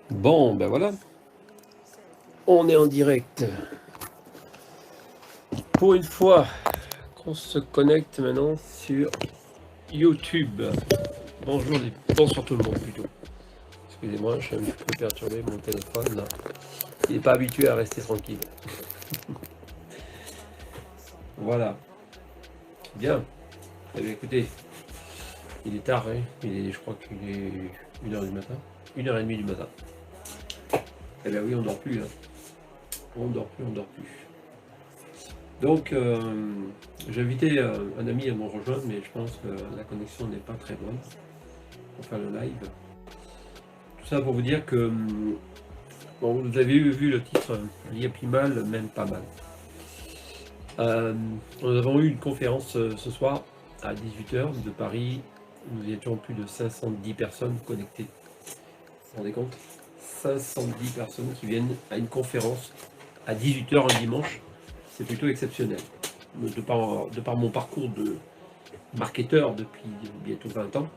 Bon, ben voilà, on est en direct. Pour une fois qu'on se connecte maintenant sur YouTube. Bonsoir tout le monde plutôt. Excusez-moi, je suis un petit peu perturbé, mon téléphone là. Il n'est pas habitué à rester tranquille. Voilà. Bien. Eh bien écoutez, il est tard, hein. Je crois qu'il est 1h du matin. 1h30 du matin. Eh bien oui, on dort plus. Hein. On dort plus. Donc, j'ai invité un ami à me rejoindre, mais je pense que la connexion n'est pas très bonne pour faire le live. Tout ça pour vous dire que, bon, vous avez vu le titre, Rien plus mal, même pas mal. Nous avons eu une conférence ce soir à 18h de Paris. Nous étions plus de 510 personnes connectées. Vous vous rendez compte? 510 personnes qui viennent à une conférence à 18h un dimanche. C'est plutôt exceptionnel. De par mon parcours de marketeur depuis bientôt 20 ans,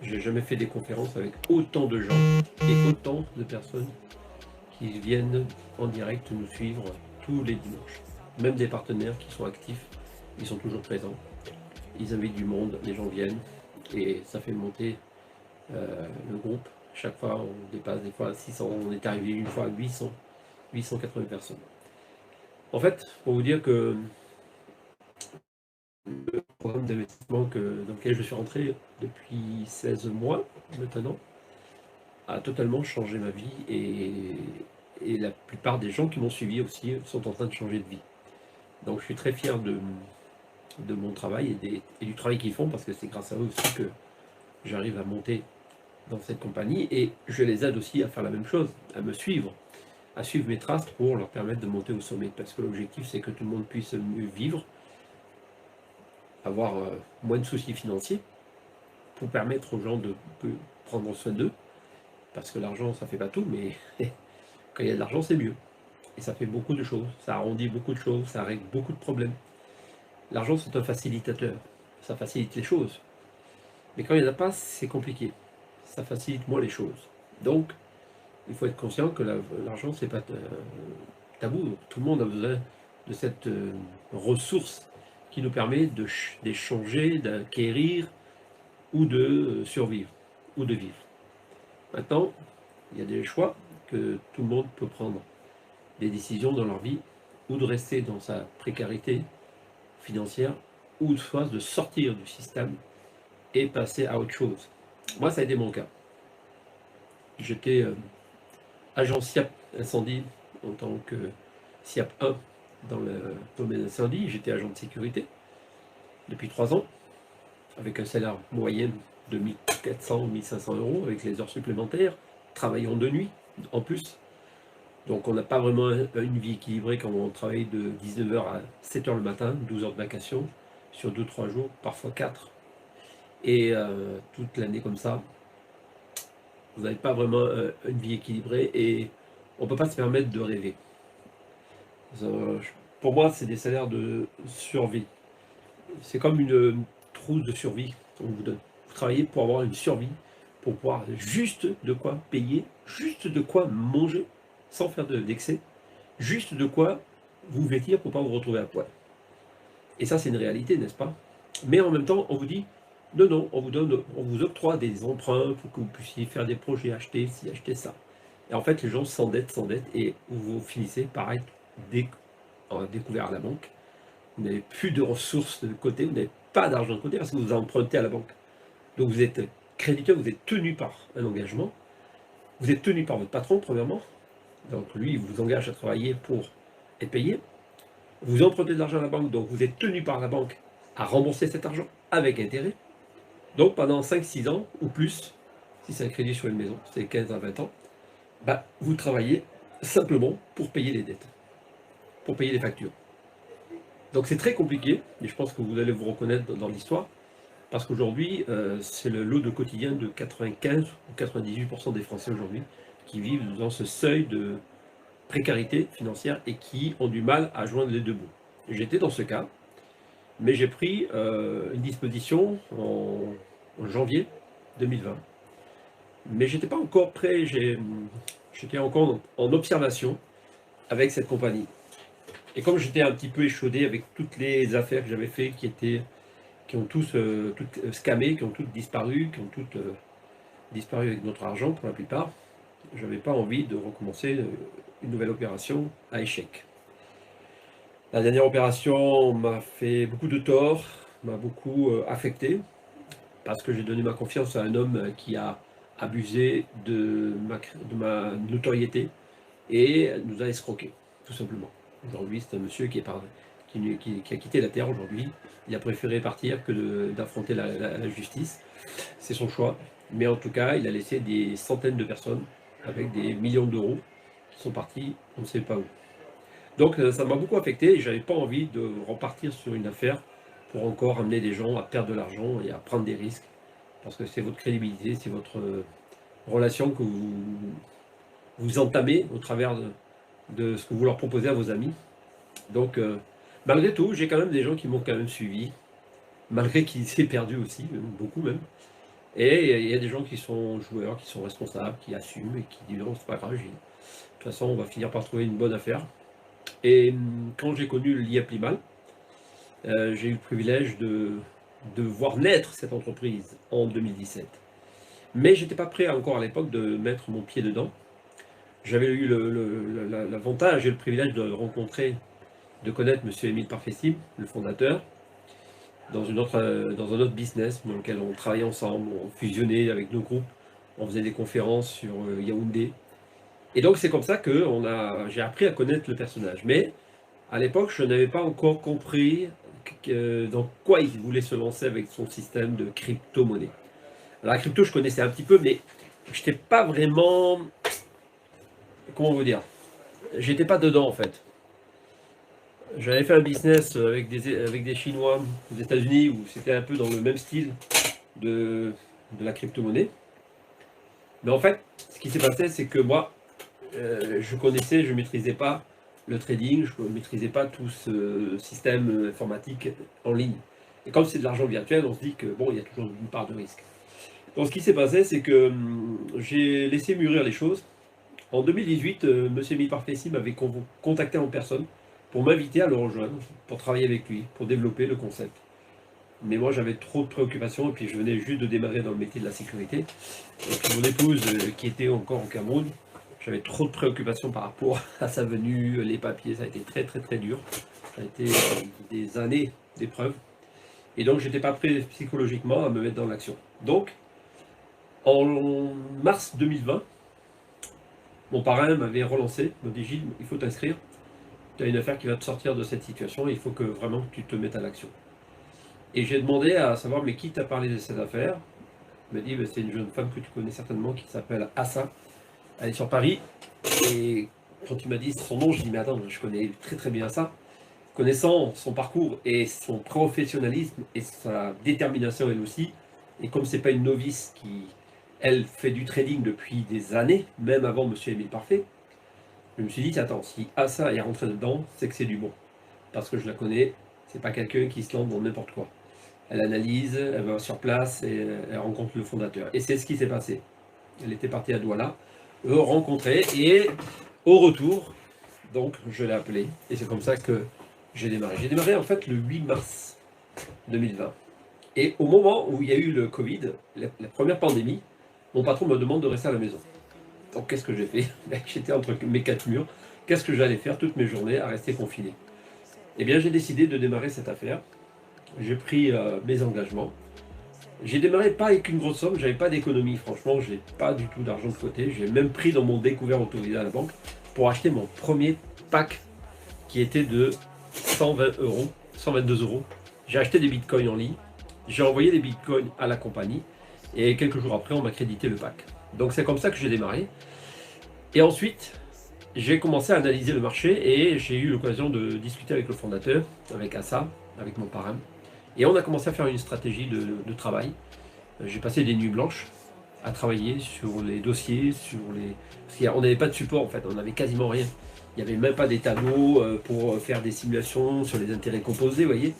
j'ai jamais fait des conférences avec autant de gens et autant de personnes qui viennent en direct nous suivre tous les dimanches. Même des partenaires qui sont actifs, ils sont toujours présents. Ils invitent du monde, les gens viennent et ça fait monter le groupe. Chaque fois, on dépasse des fois 600, on est arrivé une fois à 880 personnes. En fait, pour vous dire que le programme d'investissement dans lequel je suis rentré depuis 16 mois maintenant a totalement changé ma vie et la plupart des gens qui m'ont suivi aussi sont en train de changer de vie. Donc je suis très fier de mon travail et du travail qu'ils font parce que c'est grâce à eux aussi que j'arrive à monter dans cette compagnie et je les aide aussi à faire la même chose, à me suivre, à suivre mes traces pour leur permettre de monter au sommet parce que l'objectif c'est que tout le monde puisse mieux vivre, avoir moins de soucis financiers pour permettre aux gens de prendre soin d'eux parce que l'argent ça fait pas tout mais quand il y a de l'argent c'est mieux et ça fait beaucoup de choses, ça arrondit beaucoup de choses, ça règle beaucoup de problèmes. L'argent c'est un facilitateur, ça facilite les choses mais quand il n'y en a pas c'est compliqué, ça facilite moins les choses. Donc il faut être conscient que l'argent c'est pas tabou, tout le monde a besoin de cette ressource qui nous permet d'échanger, d'acquérir ou de survivre ou de vivre. Maintenant, il y a des choix que tout le monde peut prendre, des décisions dans leur vie, ou de rester dans sa précarité financière, ou soit de sortir du système et passer à autre chose. Moi, ça a été mon cas. J'étais agent SIAP incendie en tant que SIAP 1 dans le domaine incendie. J'étais agent de sécurité depuis 3 ans, avec un salaire moyen de 1400, 1500 euros, avec les heures supplémentaires, travaillant de nuit en plus. Donc on n'a pas vraiment une vie équilibrée quand on travaille de 19h à 7h le matin, 12 heures de vacation, sur 2-3 jours, parfois 4. Et toute l'année comme ça, vous n'avez pas vraiment une vie équilibrée et on ne peut pas se permettre de rêver. Pour moi, c'est des salaires de survie. C'est comme une trousse de survie qu'on vous donne. Vous travaillez pour avoir une survie, pour pouvoir juste de quoi payer, juste de quoi manger, sans faire d'excès, juste de quoi vous vêtir pour ne pas vous retrouver à poil. Et ça, c'est une réalité, n'est-ce pas? Mais en même temps, on vous dit, non, on vous octroie des emprunts pour que vous puissiez faire des projets, acheter ci, acheter ça. Et en fait, les gens s'endettent, et vous finissez par être découvert à la banque. Vous n'avez plus de ressources de côté, vous n'avez pas d'argent de côté parce que vous empruntez à la banque. Donc vous êtes créditeur, vous êtes tenu par un engagement, vous êtes tenu par votre patron, premièrement. Donc lui, il vous engage à travailler pour être payé. Vous empruntez de l'argent à la banque, donc vous êtes tenu par la banque à rembourser cet argent avec intérêt. Donc pendant 5-6 ans ou plus, si c'est un crédit sur une maison, c'est 15 à 20 ans, vous travaillez simplement pour payer les dettes, pour payer les factures. Donc c'est très compliqué, et je pense que vous allez vous reconnaître dans l'histoire, parce qu'aujourd'hui, c'est le lot de quotidien de 95 ou 98% des Français aujourd'hui qui vivent dans ce seuil de précarité financière et qui ont du mal à joindre les deux bouts. J'étais dans ce cas, mais j'ai pris une disposition en en janvier 2020. Mais j'étais pas encore prêt, j'étais encore en observation avec cette compagnie. Et comme j'étais un petit peu échaudé avec toutes les affaires que j'avais fait qui ont tous toutes scammé, qui ont toutes disparu, qui ont toutes disparu avec notre argent pour la plupart, j'avais pas envie de recommencer une nouvelle opération à échec. La dernière opération m'a fait beaucoup de tort, m'a beaucoup affecté, parce que j'ai donné ma confiance à un homme qui a abusé de ma notoriété et nous a escroqués, tout simplement. Aujourd'hui, c'est un monsieur qui a quitté la terre aujourd'hui. Il a préféré partir que d'affronter la justice. C'est son choix. Mais en tout cas, il a laissé des centaines de personnes avec des millions d'euros qui sont partis, on ne sait pas où. Donc ça m'a beaucoup affecté et j'avais pas envie de repartir sur une affaire pour encore amener des gens à perdre de l'argent et à prendre des risques. Parce que c'est votre crédibilité, c'est votre relation que vous entamez au travers de ce que vous leur proposez à vos amis. Donc malgré tout, j'ai quand même des gens qui m'ont quand même suivi, malgré qu'ils s'est perdu aussi, beaucoup même. Et il y a des gens qui sont joueurs, qui sont responsables, qui assument et qui disent non, c'est pas grave, de toute façon on va finir par trouver une bonne affaire. Et quand j'ai connu l'IA-Plimal, j'ai eu le privilège de voir naître cette entreprise en 2017. Mais j'étais pas prêt encore à l'époque de mettre mon pied dedans. J'avais eu l'avantage et le privilège de rencontrer, de connaître M. Émile Parfessim, le fondateur, dans un autre business dans lequel on travaillait ensemble, on fusionnait avec nos groupes, on faisait des conférences sur Yaoundé. Et donc c'est comme ça que j'ai appris à connaître le personnage. Mais à l'époque, je n'avais pas encore compris dans quoi il voulait se lancer avec son système de crypto-monnaie. Alors la crypto, je connaissais un petit peu, mais je n'étais pas vraiment... Comment vous dire? J'étais pas dedans en fait. J'avais fait un business avec des Chinois aux États-Unis où c'était un peu dans le même style de la crypto-monnaie. Mais en fait, ce qui s'est passé, c'est que moi, je maîtrisais pas le trading, je ne maîtrisais pas tout ce système informatique en ligne. Et comme c'est de l'argent virtuel, on se dit que bon, il y a toujours une part de risque. Donc ce qui s'est passé, c'est que j'ai laissé mûrir les choses. En 2018, M. Émile Parfessim m'avait contacté en personne pour m'inviter à le rejoindre, pour travailler avec lui, pour développer le concept. Mais moi, j'avais trop de préoccupations, et puis je venais juste de démarrer dans le métier de la sécurité. Et puis mon épouse, qui était encore au Cameroun, j'avais trop de préoccupations par rapport à sa venue, les papiers, ça a été très très très dur. Ça a été des années d'épreuves. Et donc, j'étais pas prêt psychologiquement à me mettre dans l'action. Donc, en mars 2020, mon parrain m'avait relancé, m'a dit Gilles, il faut t'inscrire. Tu as une affaire qui va te sortir de cette situation, il faut que vraiment tu te mettes à l'action. Et j'ai demandé à savoir, mais qui t'a parlé de cette affaire? Il m'a dit, c'est une jeune femme que tu connais certainement qui s'appelle Assa. Elle est sur Paris. Et quand tu m'as dit son nom, je dis, mais attends, je connais très très bien Assa. Connaissant son parcours et son professionnalisme et sa détermination elle aussi, et comme c'est pas une novice qui, elle, fait du trading depuis des années, même avant M. Émile Parfait, je me suis dit, attends, si Assa est rentré dedans, c'est que c'est du bon. Parce que je la connais, c'est pas quelqu'un qui se lance dans n'importe quoi. Elle analyse, elle va sur place et elle rencontre le fondateur. Et c'est ce qui s'est passé. Elle était partie à Douala, rencontrer, et au retour, donc je l'ai appelé. Et c'est comme ça que j'ai démarré. J'ai démarré en fait le 8 mars 2020. Et au moment où il y a eu le Covid, la première pandémie, mon patron me demande de rester à la maison. Donc qu'est-ce que j'ai fait? J'étais entre mes quatre murs. Qu'est-ce que j'allais faire toutes mes journées à rester confiné? Eh bien j'ai décidé de démarrer cette affaire. J'ai pris mes engagements. J'ai démarré pas avec une grosse somme, j'avais pas d'économie, franchement, j'ai pas du tout d'argent de côté. J'ai même pris dans mon découvert autorisé à la banque pour acheter mon premier pack qui était de 120 euros, 122 euros. J'ai acheté des bitcoins en ligne, j'ai envoyé des bitcoins à la compagnie et quelques jours après, on m'a crédité le pack. Donc c'est comme ça que j'ai démarré. Et ensuite, j'ai commencé à analyser le marché et j'ai eu l'occasion de discuter avec le fondateur, avec Assa, avec mon parrain. Et on a commencé à faire une stratégie de travail. J'ai passé des nuits blanches à travailler sur les dossiers, parce qu'on n'avait pas de support en fait, on n'avait quasiment rien. Il n'y avait même pas des tableaux pour faire des simulations sur les intérêts composés, vous voyez,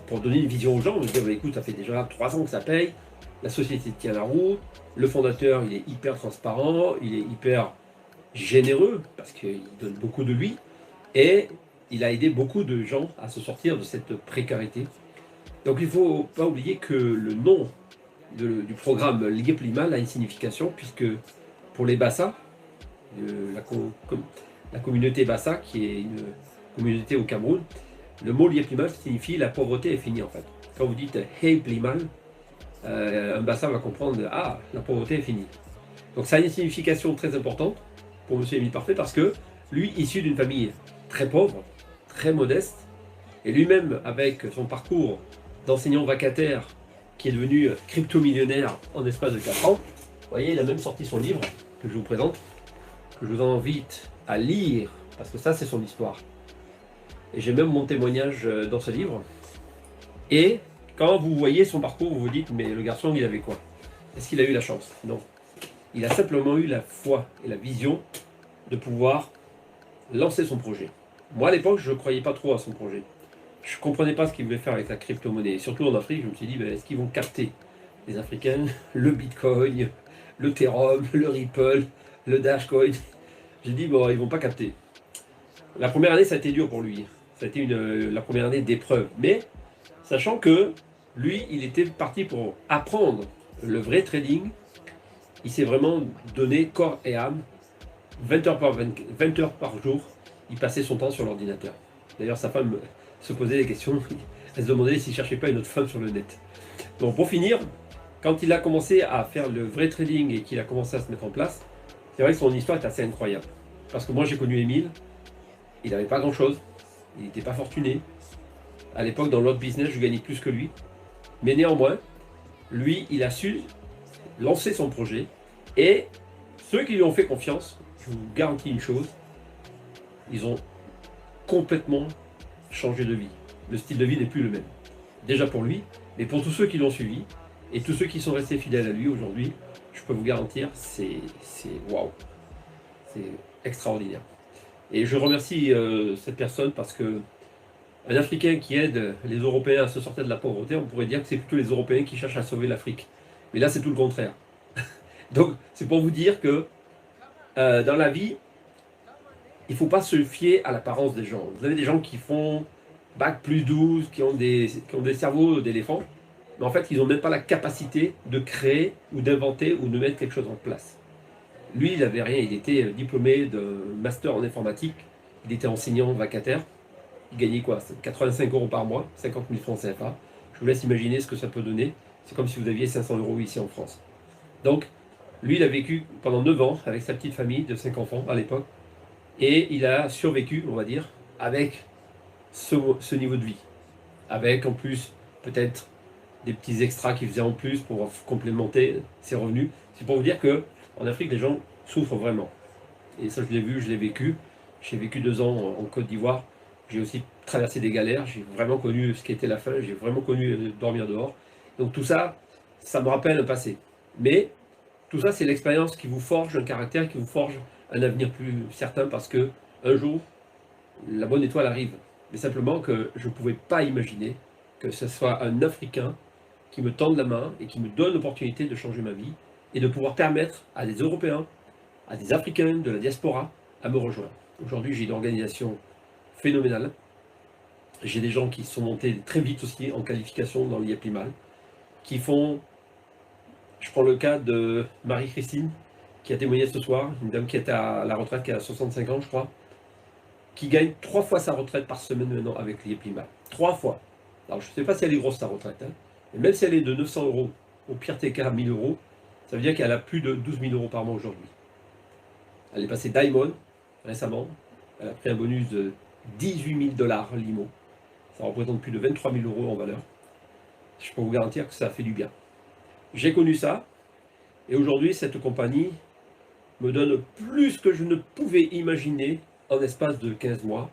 pour donner une vision aux gens. On me disait, bah, écoute, ça fait déjà 3 ans que ça paye, la société tient la route, le fondateur il est hyper transparent, il est hyper généreux, parce qu'il donne beaucoup de lui, et il a aidé beaucoup de gens à se sortir de cette précarité. Donc il ne faut pas oublier que le nom du programme Ligue Limal a une signification, puisque pour les Bassa, la communauté Bassa, qui est une communauté au Cameroun, le mot Ligue Limal signifie la pauvreté est finie en fait. Quand vous dites Hey Limal, un Bassa va comprendre ah, la pauvreté est finie. Donc ça a une signification très importante pour M. Émile Parfait, parce que lui, issu d'une famille très pauvre, très modeste, et lui-même avec son parcours d'enseignant vacataire qui est devenu crypto-millionnaire en espace de 4 ans, vous voyez, il a même sorti son livre que je vous présente, que je vous invite à lire, parce que ça c'est son histoire. Et j'ai même mon témoignage dans ce livre. Et quand vous voyez son parcours, vous vous dites, mais le garçon, il avait quoi? Est-ce qu'il a eu la chance? Non. Il a simplement eu la foi et la vision de pouvoir lancer son projet. Moi, à l'époque, je ne croyais pas trop à son projet. Je ne comprenais pas ce qu'il voulait faire avec la crypto-monnaie. Et surtout en Afrique, je me suis dit, ben, est-ce qu'ils vont capter, les Africains, le Bitcoin, le Ethereum, le Ripple, le Dashcoin? J'ai dit, bon, ils ne vont pas capter. La première année, ça a été dur pour lui. Ça a été la première année d'épreuve. Mais, sachant que lui, il était parti pour apprendre le vrai trading, il s'est vraiment donné corps et âme. 20 heures par jour, il passait son temps sur l'ordinateur. D'ailleurs, sa femme se posait des questions. Elle se demandait s'il ne cherchait pas une autre femme sur le net. Donc, pour finir, quand il a commencé à faire le vrai trading et qu'il a commencé à se mettre en place, c'est vrai que son histoire est assez incroyable. Parce que moi, j'ai connu Émile. Il n'avait pas grand-chose. Il n'était pas fortuné. À l'époque, dans l'autre business, je gagnais plus que lui. Mais néanmoins, lui, il a su lancer son projet. Et ceux qui lui ont fait confiance, je vous garantis une chose, ils ont complètement changé de vie. Le style de vie n'est plus le même. Déjà pour lui, mais pour tous ceux qui l'ont suivi, et tous ceux qui sont restés fidèles à lui aujourd'hui, je peux vous garantir, c'est waouh. C'est extraordinaire. Et je remercie cette personne parce que un Africain qui aide les Européens à se sortir de la pauvreté, on pourrait dire que c'est plutôt les Européens qui cherchent à sauver l'Afrique. Mais là, c'est tout le contraire. Donc, c'est pour vous dire que dans la vie, il ne faut pas se fier à l'apparence des gens. Vous avez des gens qui font bac plus 12, qui ont des cerveaux d'éléphant, mais en fait, ils n'ont même pas la capacité de créer ou d'inventer ou de mettre quelque chose en place. Lui, il n'avait rien. Il était diplômé de master en informatique. Il était enseignant vacataire. Il gagnait quoi? 85 € par mois, 50 000 francs CFA. Je vous laisse imaginer ce que ça peut donner. C'est comme si vous aviez 500 € ici en France. Donc, lui, il a vécu pendant 9 ans avec sa petite famille de 5 enfants à l'époque. Et il a survécu, on va dire, avec ce niveau de vie. Avec en plus, peut-être, des petits extras qu'il faisait en plus pour complémenter ses revenus. C'est pour vous dire que en Afrique, les gens souffrent vraiment. Et ça, je l'ai vu, je l'ai vécu. J'ai vécu 2 ans en Côte d'Ivoire. J'ai aussi traversé des galères. J'ai vraiment connu ce qu'était la faim. J'ai vraiment connu dormir dehors. Donc tout ça, ça me rappelle un passé. Mais tout ça, c'est l'expérience qui vous forge un caractère, qui vous forge un avenir plus certain, parce que un jour, la bonne étoile arrive. Mais simplement que je ne pouvais pas imaginer que ce soit un Africain qui me tende la main et qui me donne l'opportunité de changer ma vie et de pouvoir permettre à des Européens, à des Africains de la diaspora à me rejoindre. Aujourd'hui, j'ai une organisation phénoménale. J'ai des gens qui sont montés très vite aussi en qualification dans l'IAPLIMAL, qui font, je prends le cas de Marie-Christine, qui a témoigné ce soir, une dame qui est à la retraite, qui a 65 ans, je crois, qui gagne 3 fois sa retraite par semaine maintenant avec l'IAPLIMAL. 3 fois. Alors, je ne sais pas si elle est grosse, sa retraite, hein, mais même si elle est de 900 €, au pire TK 1000 €, ça veut dire qu'elle a plus de 12 000 € par mois aujourd'hui. Elle est passée Diamond récemment. Elle a pris un bonus de 18 000 $ Limo. Ça représente plus de 23 000 € en valeur. Je peux vous garantir que ça fait du bien. J'ai connu ça. Et aujourd'hui, cette compagnie me donne plus que je ne pouvais imaginer en l'espace de 15 mois.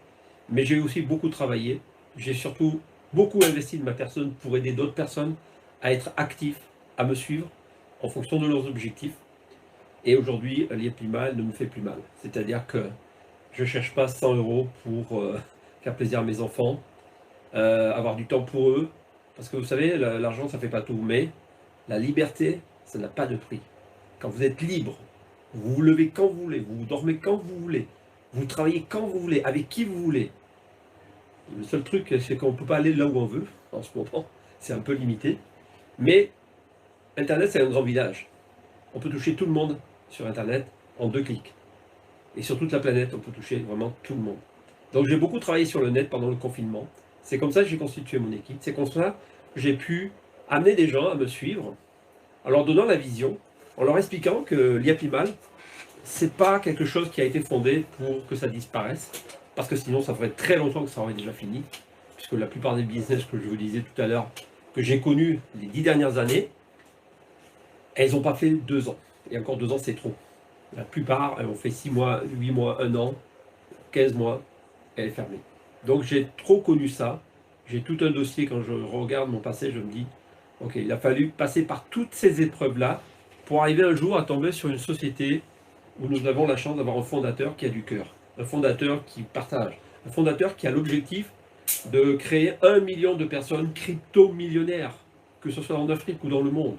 Mais j'ai aussi beaucoup travaillé. J'ai surtout beaucoup investi de ma personne pour aider d'autres personnes à être actifs, à me suivre en fonction de leurs objectifs. Et aujourd'hui, l'IAPLIMAL ne me fait plus mal. C'est-à-dire que je ne cherche pas 100 € pour faire plaisir à mes enfants, avoir du temps pour eux. Parce que vous savez, l'argent, ça ne fait pas tout. Mais La liberté, ça n'a pas de prix. Quand vous êtes libre, vous vous levez quand vous voulez, vous dormez quand vous voulez, vous travaillez quand vous voulez, avec qui vous voulez. Le seul truc, c'est qu'on ne peut pas aller là où on veut, en ce moment, c'est un peu limité. Mais Internet, c'est un grand village. On peut toucher tout le monde sur Internet en 2 clics. Et sur toute la planète, on peut toucher vraiment tout le monde. Donc j'ai beaucoup travaillé sur le net pendant le confinement. C'est comme ça que j'ai constitué mon équipe. C'est comme ça que j'ai pu amener des gens à me suivre, en leur donnant la vision, en leur expliquant que l'IAPIMAL, c'est pas quelque chose qui a été fondé pour que ça disparaisse, parce que sinon ça ferait très longtemps que ça aurait déjà fini, puisque la plupart des business que je vous disais tout à l'heure, que j'ai connus les 10 dernières années, elles n'ont pas fait 2 ans. Et encore 2 ans, c'est trop. La plupart, elles ont fait 6 mois, 8 mois, 1 an, 15 mois, elle est fermée. Donc j'ai trop connu ça. J'ai tout un dossier, quand je regarde mon passé, je me dis, ok, il a fallu passer par toutes ces épreuves-là pour arriver un jour à tomber sur une société où nous avons la chance d'avoir un fondateur qui a du cœur, un fondateur qui partage, un fondateur qui a l'objectif de créer 1 million de personnes crypto-millionnaires, que ce soit en Afrique ou dans le monde.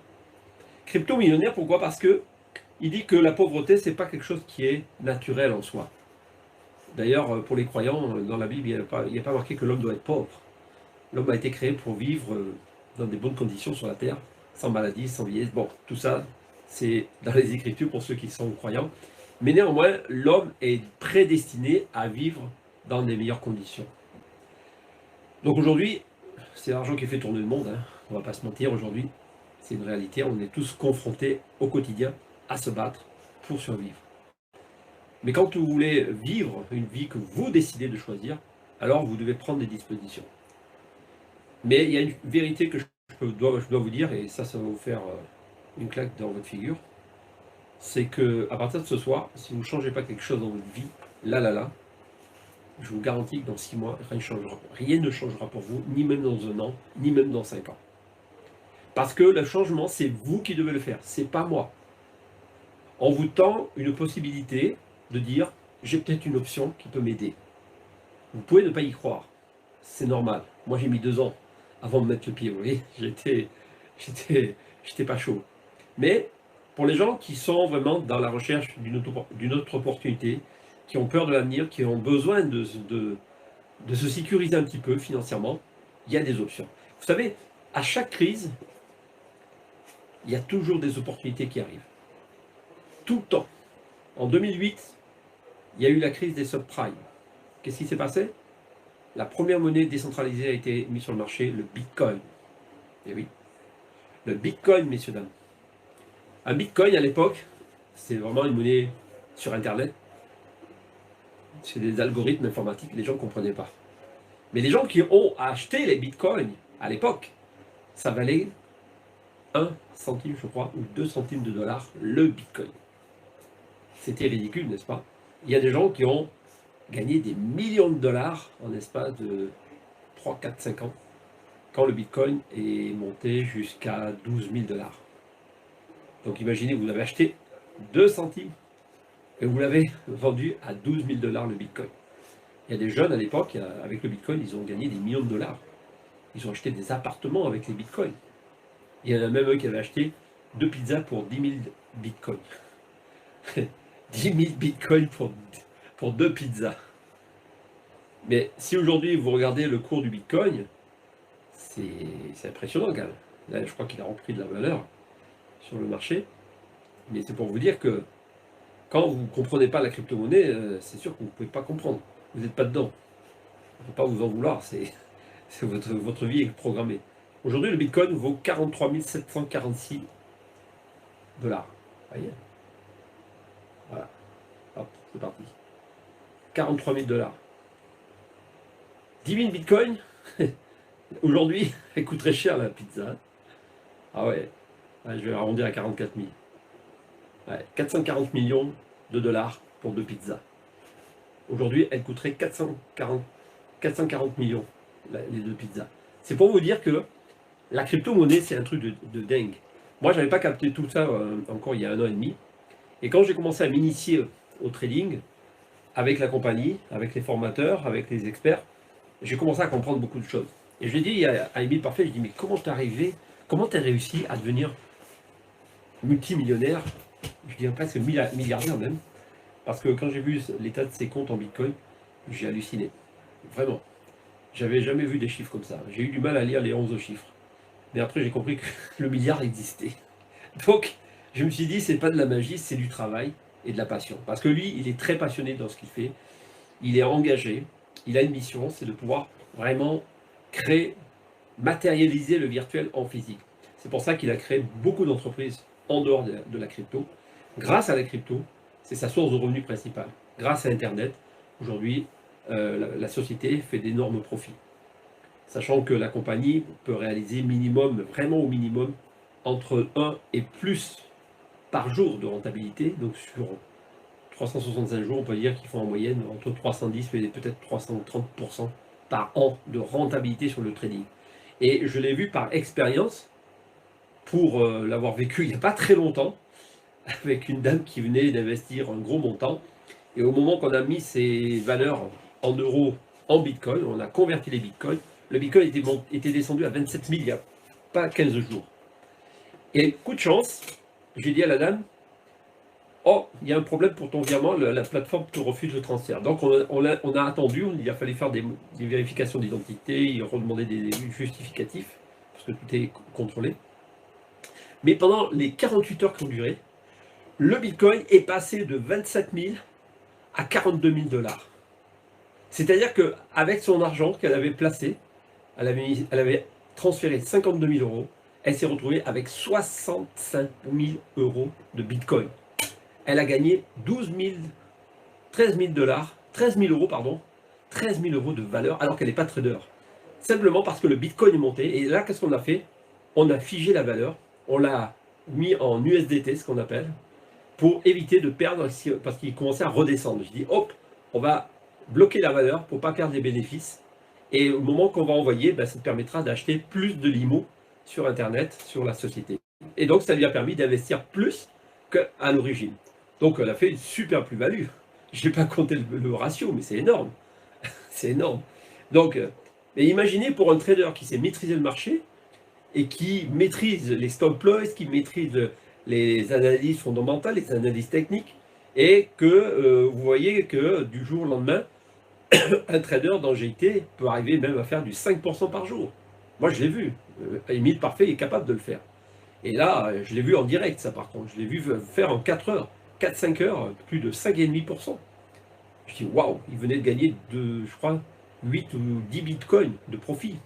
Crypto-millionnaire, pourquoi? Parce que il dit que la pauvreté, c'est pas quelque chose qui est naturel en soi. D'ailleurs, pour les croyants, dans la Bible, il n'y a pas marqué que l'homme doit être pauvre. L'homme a été créé pour vivre dans des bonnes conditions sur la terre, sans maladie, sans vieillesse. Bon, tout ça, c'est dans les Écritures pour ceux qui sont croyants. Mais néanmoins, l'homme est prédestiné à vivre dans des meilleures conditions. Donc aujourd'hui, c'est l'argent qui fait tourner le monde, hein. On ne va pas se mentir, aujourd'hui, c'est une réalité. On est tous confrontés au quotidien à se battre pour survivre. Mais quand vous voulez vivre une vie que vous décidez de choisir, alors vous devez prendre des dispositions. Mais il y a une vérité que je dois vous dire, et ça va vous faire une claque dans votre figure, c'est que à partir de ce soir, si vous ne changez pas quelque chose dans votre vie, là, je vous garantis que dans 6 mois, rien ne changera pour vous, ni même dans 1 an, ni même dans 5 ans. Parce que le changement, c'est vous qui devez le faire, c'est pas moi. On vous tend une possibilité de dire, j'ai peut-être une option qui peut m'aider. Vous pouvez ne pas y croire, c'est normal. Moi j'ai mis 2 ans avant de mettre le pied, vous voyez, j'étais pas chaud. Mais pour les gens qui sont vraiment dans la recherche d'une autre opportunité, qui ont peur de l'avenir, qui ont besoin de se sécuriser un petit peu financièrement, il y a des options. Vous savez, à chaque crise, il y a toujours des opportunités qui arrivent. Tout le temps. En 2008, il y a eu la crise des subprimes. Qu'est-ce qui s'est passé? La première monnaie décentralisée a été mise sur le marché, le Bitcoin. Et oui, le Bitcoin, messieurs, dames. Un Bitcoin, à l'époque, c'est vraiment une monnaie sur Internet. C'est des algorithmes informatiques, les gens ne comprenaient pas. Mais les gens qui ont acheté les Bitcoins, à l'époque, ça valait 1 centime, je crois, ou 2 centimes de dollars, le Bitcoin. C'était ridicule, n'est-ce pas? Il y a des gens qui ont gagné des millions de dollars en l'espace de 3, 4, 5 ans, quand le Bitcoin est monté jusqu'à 12 000 dollars. Donc imaginez, vous avez acheté 2 centimes et vous l'avez vendu à 12 000 dollars le Bitcoin. Il y a des jeunes à l'époque, avec le Bitcoin, ils ont gagné des millions de dollars. Ils ont acheté des appartements avec les Bitcoins. Il y en a même eux qui avaient acheté 2 pizzas pour 10 000 Bitcoins. 10 000 Bitcoins pour 2 pizzas. Mais si aujourd'hui vous regardez le cours du Bitcoin, c'est impressionnant quand même. Là, je crois qu'il a repris de la valeur sur le marché. Mais c'est pour vous dire que quand vous ne comprenez pas la crypto-monnaie, c'est sûr que vous ne pouvez pas comprendre. Vous n'êtes pas dedans. On ne peut pas vous en vouloir. Votre vie est programmée. Aujourd'hui, le Bitcoin vaut 43 746 dollars. Vous voyez? Voilà. Hop, c'est parti. 43 000 dollars. 10 000 bitcoins, aujourd'hui, elle coûte très cher la pizza. Ah ouais, je vais arrondir à 44 000. Ouais, 440 millions de dollars pour 2 pizzas. Aujourd'hui, elle coûterait 440 millions, les 2 pizzas. C'est pour vous dire que la crypto-monnaie, c'est un truc de dingue. Moi, je n'avais pas capté tout ça encore il y a 1 an et demi. Et quand j'ai commencé à m'initier au trading, avec la compagnie, avec les formateurs, avec les experts, j'ai commencé à comprendre beaucoup de choses. Et je lui ai dit à Émile Parfait, je lui ai dit, mais comment t'es arrivé, comment t'as réussi à devenir multimillionnaire, je dirais presque milliardaire même, parce que quand j'ai vu l'état de ses comptes en Bitcoin, j'ai halluciné. Vraiment. J'avais jamais vu des chiffres comme ça. J'ai eu du mal à lire les 11 chiffres. Mais après, j'ai compris que le milliard existait. Donc, je me suis dit, c'est pas de la magie, c'est du travail et de la passion. Parce que lui, il est très passionné dans ce qu'il fait. Il est engagé. Il a une mission, c'est de pouvoir vraiment créer, matérialiser le virtuel en physique. C'est pour ça qu'il a créé beaucoup d'entreprises en dehors de la crypto. Grâce à la crypto, c'est sa source de revenus principale. Grâce à Internet, aujourd'hui, la société fait d'énormes profits. Sachant que la compagnie peut réaliser minimum, vraiment au minimum, entre 1 et plus par jour de rentabilité. Donc sur 365 jours, on peut dire qu'ils font en moyenne entre 310 et peut-être 330% par an de rentabilité sur le trading. Et je l'ai vu par expérience, pour l'avoir vécu il n'y a pas très longtemps, avec une dame qui venait d'investir un gros montant. Et au moment qu'on a mis ces valeurs en euros en bitcoin, on a converti les bitcoins, le bitcoin était descendu à 27 000 il n'y a pas 15 jours. Et coup de chance, j'ai dit à la dame, oh, il y a un problème pour ton virement, la plateforme te refuse le transfert. Donc on a attendu, il a fallu faire des vérifications d'identité, il a redemandé des justificatifs, parce que tout est contrôlé. Mais pendant les 48 heures qui ont duré, le bitcoin est passé de 27 000 à 42 000 $. C'est-à-dire qu'avec son argent qu'elle avait placé, elle avait transféré 52 000 €, elle s'est retrouvée avec 65 000 € de bitcoin. Elle a gagné 13 000 $, 13 000 €, pardon, 13 000 € de valeur alors qu'elle n'est pas trader. Simplement parce que le bitcoin est monté. Et là, qu'est-ce qu'on a fait? On a figé la valeur, on l'a mis en USDT, ce qu'on appelle, pour éviter de perdre, parce qu'il commençait à redescendre. Je dis, hop, on va bloquer la valeur pour ne pas perdre les bénéfices. Et au moment qu'on va envoyer, ben, ça te permettra d'acheter plus de limo sur Internet, sur la société. Et donc, ça lui a permis d'investir plus qu'à l'origine. Donc, elle a fait une super plus-value. Je n'ai pas compté le ratio, mais c'est énorme. C'est énorme. Donc, mais imaginez pour un trader qui sait maîtriser le marché et qui maîtrise les stop loss, qui maîtrise les analyses fondamentales, les analyses techniques, et que vous voyez que du jour au lendemain, un trader dans GT peut arriver même à faire du 5% par jour. Moi, je l'ai vu. Emile Parfait est capable de le faire. Et là, je l'ai vu en direct, ça par contre. Je l'ai vu faire en 4 heures, 4-5 heures, plus de 5,5%. Je dis, waouh, il venait de gagner, je crois, 8 ou 10 bitcoins de profit.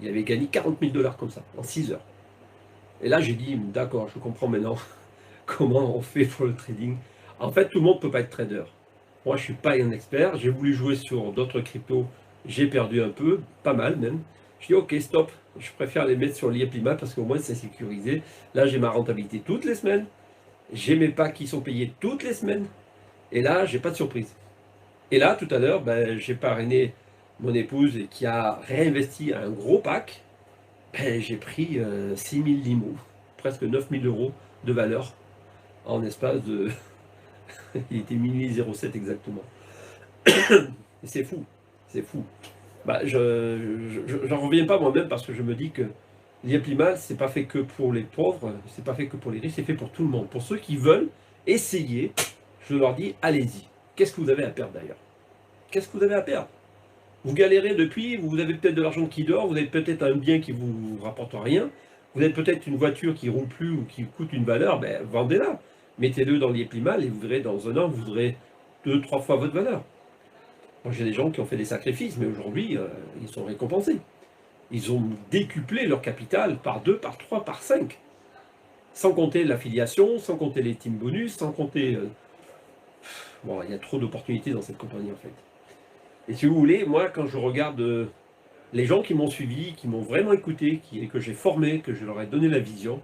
Il avait gagné 40 000 $ comme ça, en 6 heures. Et là, j'ai dit, d'accord, je comprends maintenant comment on fait pour le trading. En fait, tout le monde ne peut pas être trader. Moi, je ne suis pas un expert. J'ai voulu jouer sur d'autres cryptos. J'ai perdu un peu, pas mal même. Je dis, ok, stop. Je préfère les mettre sur l'IEPIMA parce qu'au moins, c'est sécurisé. Là, j'ai ma rentabilité toutes les semaines. J'ai mes packs qui sont payés toutes les semaines. Et là, j'ai pas de surprise. Et là, tout à l'heure, ben, j'ai parrainé mon épouse qui a réinvesti un gros pack. Ben, j'ai pris 6 000 limos, presque 9 000 € de valeur en espace de... Il était minuit 07 exactement. C'est fou, c'est fou. Bah, j'en reviens pas moi-même parce que je me dis que l'IA-Plima, c'est pas fait que pour les pauvres, c'est pas fait que pour les riches, c'est fait pour tout le monde. Pour ceux qui veulent essayer, je leur dis, allez-y. Qu'est-ce que vous avez à perdre d'ailleurs? Qu'est-ce que vous avez à perdre? Vous galérez depuis, vous avez peut-être de l'argent qui dort, vous avez peut-être un bien qui vous rapporte rien, vous avez peut-être une voiture qui ne roule plus ou qui coûte une valeur, ben, vendez-la. Mettez-le dans l'IEPIMAL et vous verrez dans un an, vous aurez 2-3 fois votre valeur. Moi, j'ai des gens qui ont fait des sacrifices, mais aujourd'hui, ils sont récompensés. Ils ont décuplé leur capital par 2, par 3, par 5. Sans compter l'affiliation, sans compter les team bonus, sans compter... Bon, il y a trop d'opportunités dans cette compagnie en fait. Et si vous voulez, moi, quand je regarde les gens qui m'ont suivi, qui m'ont vraiment écouté, que j'ai formé, que je leur ai donné la vision,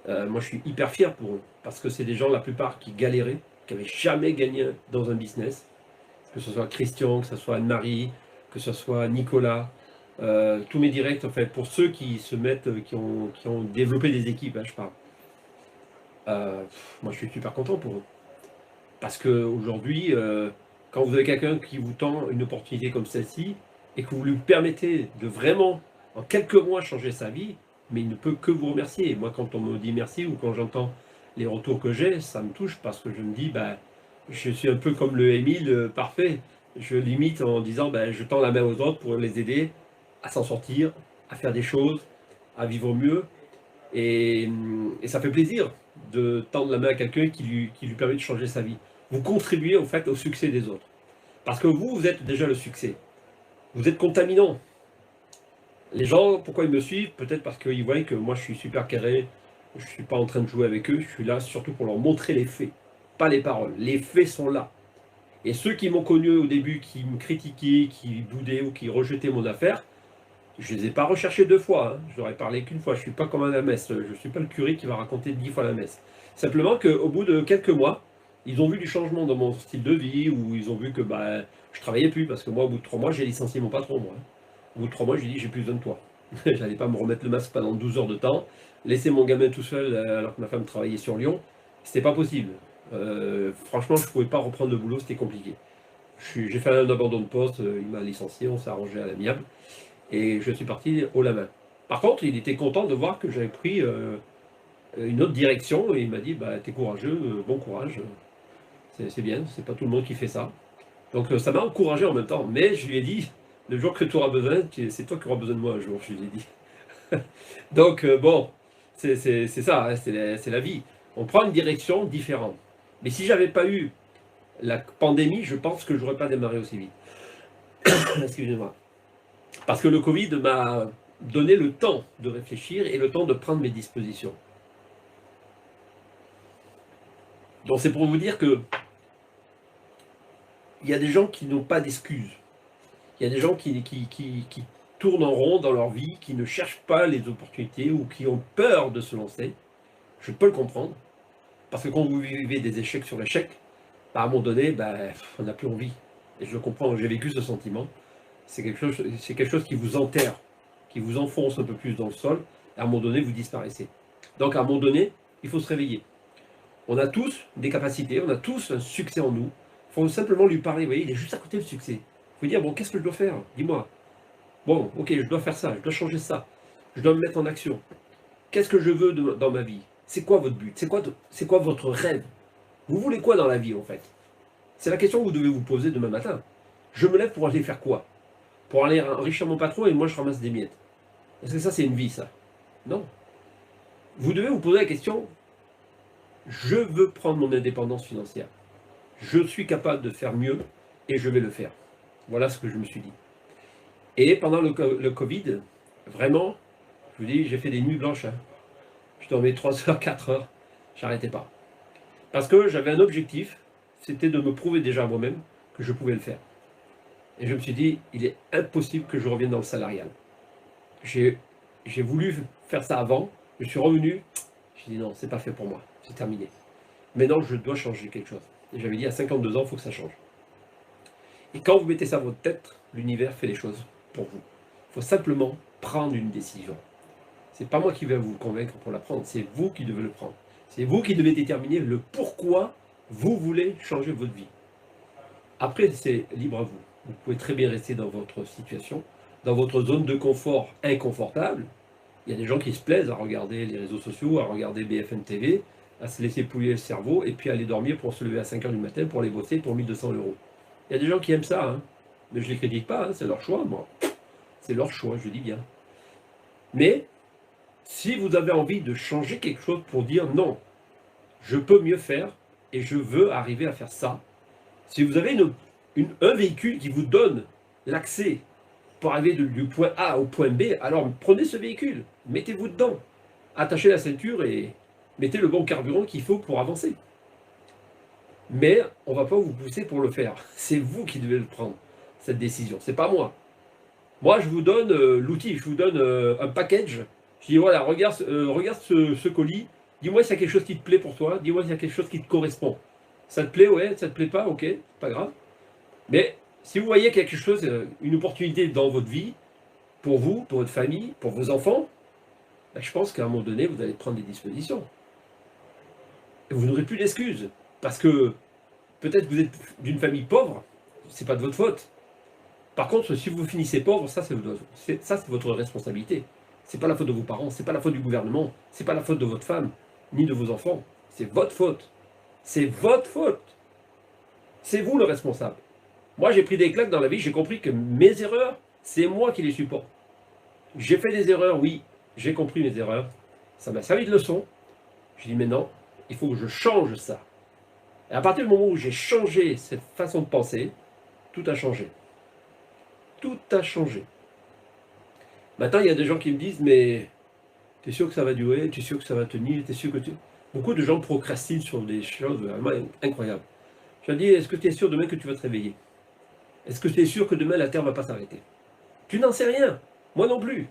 moi je suis hyper fier pour eux. Parce que c'est des gens, la plupart, qui galéraient, qui n'avaient jamais gagné dans un business. Que ce soit Christian, que ce soit Anne-Marie, que ce soit Nicolas. Tous mes directs, en fait, pour ceux qui se mettent, qui ont développé des équipes, hein, je parle. Moi je suis super content pour eux. Parce qu'aujourd'hui, quand vous avez quelqu'un qui vous tend une opportunité comme celle-ci, et que vous lui permettez de vraiment, en quelques mois, changer sa vie, mais il ne peut que vous remercier. Et moi, quand on me dit merci ou quand j'entends les retours que j'ai, ça me touche parce que je me dis, bah, je suis un peu comme le Émile parfait. Je limite en disant, bah, je tends la main aux autres pour les aider à s'en sortir, à faire des choses, à vivre mieux. Et ça fait plaisir de tendre la main à quelqu'un qui lui permet de changer sa vie. Vous contribuez en fait au succès des autres. Parce que vous, vous êtes déjà le succès. Vous êtes contaminant. Les gens, pourquoi ils me suivent? Peut-être parce qu'ils voient que moi je suis super carré, je ne suis pas en train de jouer avec eux, je suis là surtout pour leur montrer les faits, pas les paroles. Les faits sont là. Et ceux qui m'ont connu au début, qui me critiquaient, qui boudaient ou qui rejetaient mon affaire, je ne les ai pas recherchés 2 fois, hein. Je leur ai parlé qu'une fois, je ne suis pas comme un la messe, je ne suis pas le curé qui va raconter 10 fois la messe. Simplement qu'au bout de quelques mois, ils ont vu du changement dans mon style de vie, ou ils ont vu que bah, je ne travaillais plus, parce que moi, au bout de 3 mois, j'ai licencié mon patron, moi, hein. Au bout de 3 mois, j'ai dit, j'ai plus besoin de toi. J'allais pas me remettre le masque pendant 12 heures de temps, laisser mon gamin tout seul alors que ma femme travaillait sur Lyon, c'était pas possible. Franchement, je ne pouvais pas reprendre le boulot, c'était compliqué. J'ai fait un abandon de poste, il m'a licencié, on s'est arrangé à l'amiable, et je suis parti haut la main. Par contre, il était content de voir que j'avais pris une autre direction, et il m'a dit, bah, t'es courageux, bon courage, c'est bien, c'est pas tout le monde qui fait ça. Donc ça m'a encouragé en même temps, mais je lui ai dit, le jour que tu auras besoin, c'est toi qui auras besoin de moi un jour, je lui ai dit. Donc bon, c'est ça, hein, c'est la vie. On prend une direction différente. Mais si j'avais pas eu la pandémie, je pense que j'aurais pas démarré aussi vite. Excusez-moi. Parce que le Covid m'a donné le temps de réfléchir et le temps de prendre mes dispositions. Donc c'est pour vous dire que il y a des gens qui n'ont pas d'excuses. Il y a des gens qui tournent en rond dans leur vie, qui ne cherchent pas les opportunités ou qui ont peur de se lancer. Je peux le comprendre. Parce que quand vous vivez des échecs sur l'échec, à un moment donné, ben, on n'a plus envie. Et je le comprends, j'ai vécu ce sentiment. C'est quelque chose qui vous enterre, qui vous enfonce un peu plus dans le sol, et à un moment donné, vous disparaissez. Donc à un moment donné, il faut se réveiller. On a tous des capacités, on a tous un succès en nous. Il faut simplement lui parler, vous voyez, il est juste à côté du succès. Il faut dire, bon, qu'est-ce que je dois faire? Dis-moi. Bon, ok, je dois faire ça, je dois changer ça, je dois me mettre en action. Qu'est-ce que je veux dans ma vie? C'est quoi votre but? C'est quoi votre rêve? Vous voulez quoi dans la vie, en fait? C'est la question que vous devez vous poser demain matin. Je me lève pour aller faire quoi? Pour aller enrichir mon patron et moi je ramasse des miettes. Est-ce que ça c'est une vie, ça? Non. Vous devez vous poser la question, je veux prendre mon indépendance financière. Je suis capable de faire mieux et je vais le faire. Voilà ce que je me suis dit. Et pendant le Covid, vraiment, je vous dis, j'ai fait des nuits blanches, hein. Je dormais 3 heures, 4 heures, j'arrêtais pas. Parce que j'avais un objectif, c'était de me prouver déjà à moi-même que je pouvais le faire. Et je me suis dit, il est impossible que je revienne dans le salarial. J'ai voulu faire ça avant, je suis revenu, j'ai dit non, c'est pas fait pour moi, c'est terminé. Maintenant, je dois changer quelque chose. Et j'avais dit, à 52 ans, il faut que ça change. Et quand vous mettez ça à votre tête, l'univers fait les choses pour vous. Il faut simplement prendre une décision. C'est pas moi qui vais vous convaincre pour la prendre, c'est vous qui devez le prendre. C'est vous qui devez déterminer le pourquoi vous voulez changer votre vie. Après, c'est libre à vous. Vous pouvez très bien rester dans votre situation, dans votre zone de confort inconfortable. Il y a des gens qui se plaisent à regarder les réseaux sociaux, à regarder BFM TV, à se laisser pouiller le cerveau et puis aller dormir pour se lever à 5 h du matin pour aller bosser pour 1200 €. Il y a des gens qui aiment ça, hein. Mais je ne les critique pas, hein, c'est leur choix, moi. C'est leur choix, je dis bien. Mais si vous avez envie de changer quelque chose pour dire non, je peux mieux faire et je veux arriver à faire ça, si vous avez un véhicule qui vous donne l'accès pour arriver du point A au point B, alors prenez ce véhicule, mettez-vous dedans, attachez la ceinture et mettez le bon carburant qu'il faut pour avancer. Mais on ne va pas vous pousser pour le faire. C'est vous qui devez le prendre, cette décision. C'est pas moi. Moi, je vous donne l'outil, je vous donne un package. Je dis voilà, regarde ce colis, dis-moi s'il y a quelque chose qui te plaît pour toi, dis-moi s'il y a quelque chose qui te correspond. Ça te plaît, ouais, ça te plaît pas, ok, pas grave. Mais si vous voyez quelque chose, une opportunité dans votre vie, pour vous, pour votre famille, pour vos enfants, ben, je pense qu'à un moment donné, vous allez prendre des dispositions. Et vous n'aurez plus d'excuses. Parce que peut-être que vous êtes d'une famille pauvre, c'est pas de votre faute. Par contre, si vous finissez pauvre, ça c'est votre responsabilité. C'est pas la faute de vos parents, c'est pas la faute du gouvernement, c'est pas la faute de votre femme, ni de vos enfants. C'est votre faute. C'est votre faute. C'est vous le responsable. Moi, j'ai pris des claques dans la vie, j'ai compris que mes erreurs, c'est moi qui les supporte. J'ai fait des erreurs, oui, j'ai compris mes erreurs. Ça m'a servi de leçon. Je dis, mais non, il faut que je change ça. Et à partir du moment où j'ai changé cette façon de penser, tout a changé. Tout a changé. Maintenant, il y a des gens qui me disent, mais t'es sûr que ça va durer, t'es sûr que ça va tenir, t'es sûr que tu... Beaucoup de gens procrastinent sur des choses vraiment incroyables. Je leur dis, est-ce que tu es sûr demain que tu vas te réveiller? Est-ce que tu es sûr que demain la Terre ne va pas s'arrêter? Tu n'en sais rien. Moi non plus.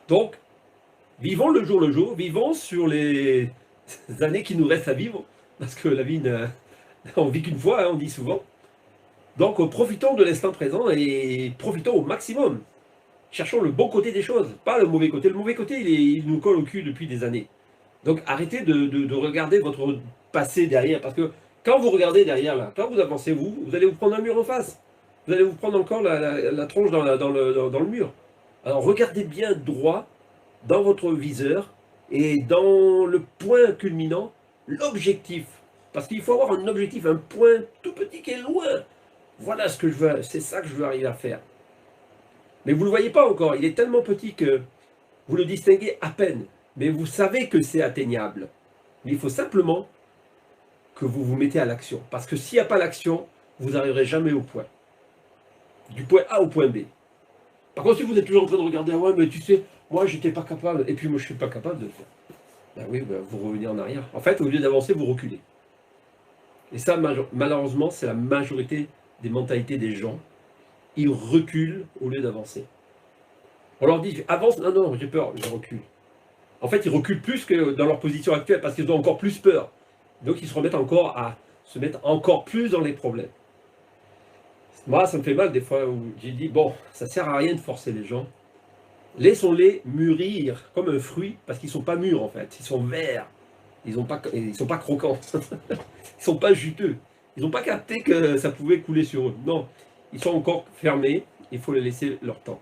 Donc, vivons le jour, vivons sur les années qui nous restent à vivre, parce que la vie, on vit qu'une fois, hein, on dit souvent. Donc, profitons de l'instant présent et profitons au maximum. Cherchons le bon côté des choses, pas le mauvais côté. Le mauvais côté, il nous colle au cul depuis des années. Donc, arrêtez de regarder votre passé derrière, parce que quand vous regardez derrière, là, quand vous avancez, vous allez vous prendre un mur en face. Vous allez vous prendre encore la tronche dans le mur. Alors, regardez bien droit dans votre viseur et dans le point culminant, l'objectif. Parce qu'il faut avoir un objectif, un point tout petit qui est loin. Voilà ce que je veux, c'est ça que je veux arriver à faire. Mais vous ne le voyez pas encore, il est tellement petit que vous le distinguez à peine. Mais vous savez que c'est atteignable. Mais il faut simplement que vous vous mettez à l'action. Parce que s'il n'y a pas l'action, vous n'arriverez jamais au point. Du point A au point B. Par contre, si vous êtes toujours en train de regarder, ah ouais, mais tu sais, moi, j'étais pas capable, et puis moi, je suis pas capable de le faire. Ben oui, ben, vous revenez en arrière. En fait, au lieu d'avancer, vous reculez. Et ça, malheureusement, c'est la majorité des mentalités des gens. Ils reculent au lieu d'avancer. On leur dit, avance, non, non, j'ai peur, je recule. En fait, ils reculent plus que dans leur position actuelle, parce qu'ils ont encore plus peur. Donc, ils se remettent encore à se mettre encore plus dans les problèmes. Moi, ça me fait mal des fois où j'ai dit, bon, ça sert à rien de forcer les gens. Laissons-les mûrir comme un fruit, parce qu'ils ne sont pas mûrs en fait, ils sont verts, ils ne sont pas croquants, ils ne sont pas juteux, ils n'ont pas capté que ça pouvait couler sur eux. Non, ils sont encore fermés, il faut les laisser leur temps.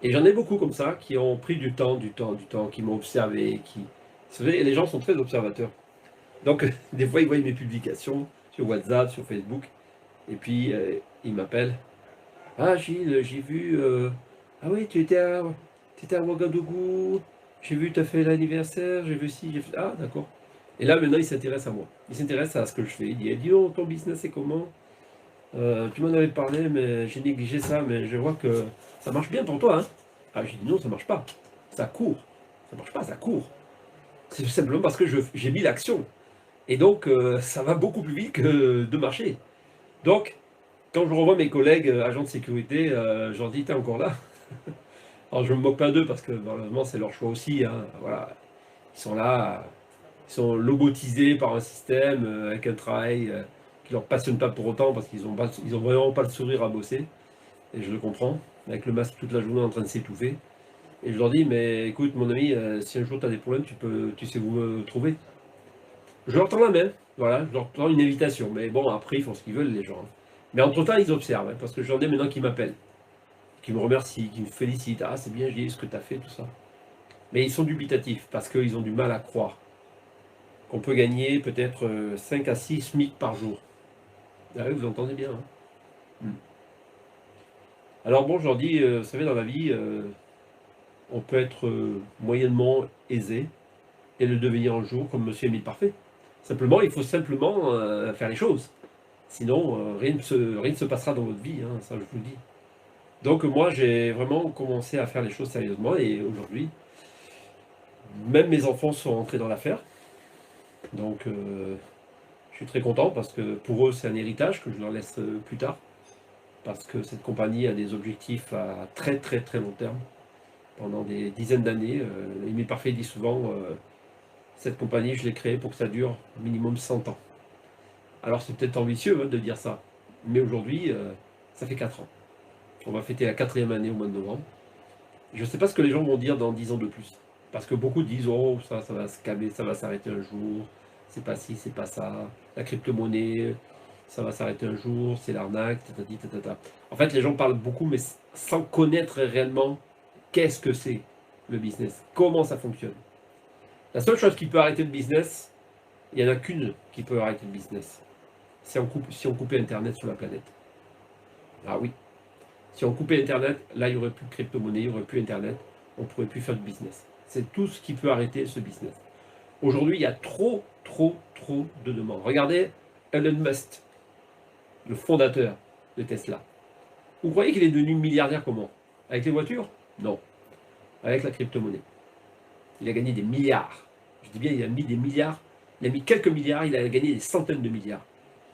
Et j'en ai beaucoup comme ça, qui ont pris du temps, qui m'ont observé, qui... Vous savez, les gens sont très observateurs. Donc, des fois, ils voient mes publications sur WhatsApp, sur Facebook, et puis ils m'appellent. Ah Gilles, j'ai vu... Ah oui, tu étais à Ouagadougou, j'ai vu, tu as fait l'anniversaire, j'ai vu ci, j'ai fait... Ah d'accord. Et là maintenant il s'intéresse à moi. Il s'intéresse à ce que je fais. Il dit oh, ton business c'est comment? Tu m'en avais parlé, mais j'ai négligé ça, mais je vois que ça marche bien pour toi. Hein? Ah j'ai dit non, ça marche pas. Ça court. Ça marche pas, ça court. C'est simplement parce que j'ai mis l'action. Et donc ça va beaucoup plus vite que de marcher. Donc, quand je revois mes collègues agents de sécurité, je leur dis, t'es encore là? Alors je me moque pas d'eux parce que malheureusement c'est leur choix aussi. Hein. Voilà. Ils sont là, ils sont lobotisés par un système avec un travail qui leur passionne pas pour autant parce qu'ils ont vraiment pas le sourire à bosser. Et je le comprends, avec le masque toute la journée en train de s'étouffer. Et je leur dis, mais écoute mon ami, si un jour tu as des problèmes, tu sais où me trouver. Je leur tends la main, voilà, je leur tends une invitation. Mais bon, après ils font ce qu'ils veulent les gens. Hein. Mais entre-temps ils observent, hein, parce que j'en ai maintenant qui m'appellent, qui me remercient, qui me félicitent. Ah c'est bien Gilles ce que tu as fait, tout ça. Mais ils sont dubitatifs parce qu'ils ont du mal à croire qu'on peut gagner peut-être 5 à 6 SMIC par jour. Ah oui, vous entendez bien. Hein. Alors bon, je leur dis, vous savez, dans la vie, on peut être moyennement aisé et le devenir un jour comme Monsieur Émile Parfait. Simplement, il faut simplement faire les choses. Sinon, rien ne se passera dans votre vie, hein, ça je vous le dis. Donc moi, j'ai vraiment commencé à faire les choses sérieusement et aujourd'hui, même mes enfants sont entrés dans l'affaire. Donc je suis très content parce que pour eux, c'est un héritage que je leur laisse plus tard. Parce que cette compagnie a des objectifs à très très très long terme, pendant des dizaines d'années. Émile Parfait dit souvent, cette compagnie, je l'ai créée pour que ça dure minimum 100 ans. Alors c'est peut-être ambitieux hein, de dire ça, mais aujourd'hui, ça fait 4 ans. On va fêter la 4e année au mois de novembre. Je ne sais pas ce que les gens vont dire dans 10 ans de plus. Parce que beaucoup disent, oh, ça va se calmer, ça va s'arrêter un jour, c'est pas ci, c'est pas ça, la crypto-monnaie, ça va s'arrêter un jour, c'est l'arnaque, tatati, tatata. En fait, les gens parlent beaucoup, mais sans connaître réellement qu'est-ce que c'est. le business, comment ça fonctionne. La seule chose qui peut arrêter le business, il n'y en a qu'une qui peut arrêter le business. Si on coupait Internet sur la planète. Ah oui. Si on coupait Internet, là, il n'y aurait plus de crypto-monnaie, il n'y aurait plus Internet, on ne pourrait plus faire de business. C'est tout ce qui peut arrêter ce business. Aujourd'hui, il y a trop de demandes. Regardez Elon Musk, le fondateur de Tesla. Vous croyez qu'il est devenu milliardaire comment? Avec les voitures? Non. Avec la crypto-monnaie. Il a gagné des milliards. Je dis bien, il a mis des milliards. Il a mis quelques milliards, il a gagné des centaines de milliards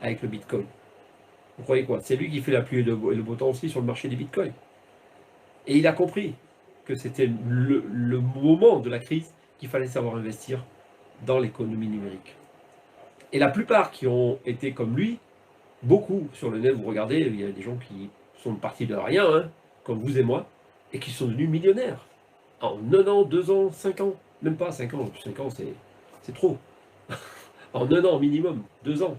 avec le Bitcoin. Vous croyez quoi? C'est lui qui fait la pluie et le beau temps aussi sur le marché des Bitcoins. Et il a compris que c'était le moment de la crise qu'il fallait savoir investir dans l'économie numérique. Et la plupart qui ont été comme lui, beaucoup sur le net, vous regardez, il y a des gens qui sont partis de rien, hein, comme vous et moi, et qui sont devenus millionnaires. En 1 an, 2 ans, 5 ans, même pas 5 ans, 5 ans c'est trop. En 1 an minimum, 2 ans,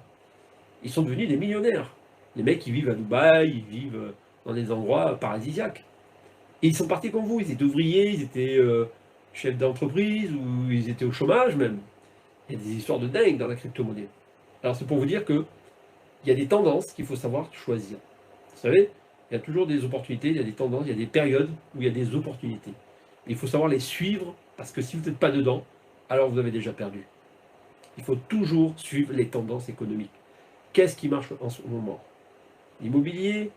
ils sont devenus des millionnaires. Les mecs, ils vivent à Dubaï, ils vivent dans des endroits paradisiaques. Et ils sont partis comme vous, ils étaient ouvriers, ils étaient chefs d'entreprise, ou ils étaient au chômage même. Il y a des histoires de dingue dans la crypto-monnaie. Alors c'est pour vous dire que il y a des tendances qu'il faut savoir choisir. Vous savez, il y a toujours des opportunités, il y a des tendances, il y a des périodes où il y a des opportunités. Il faut savoir les suivre, parce que si vous n'êtes pas dedans, alors vous avez déjà perdu. Il faut toujours suivre les tendances économiques. Qu'est-ce qui marche en ce moment? L'immobilier,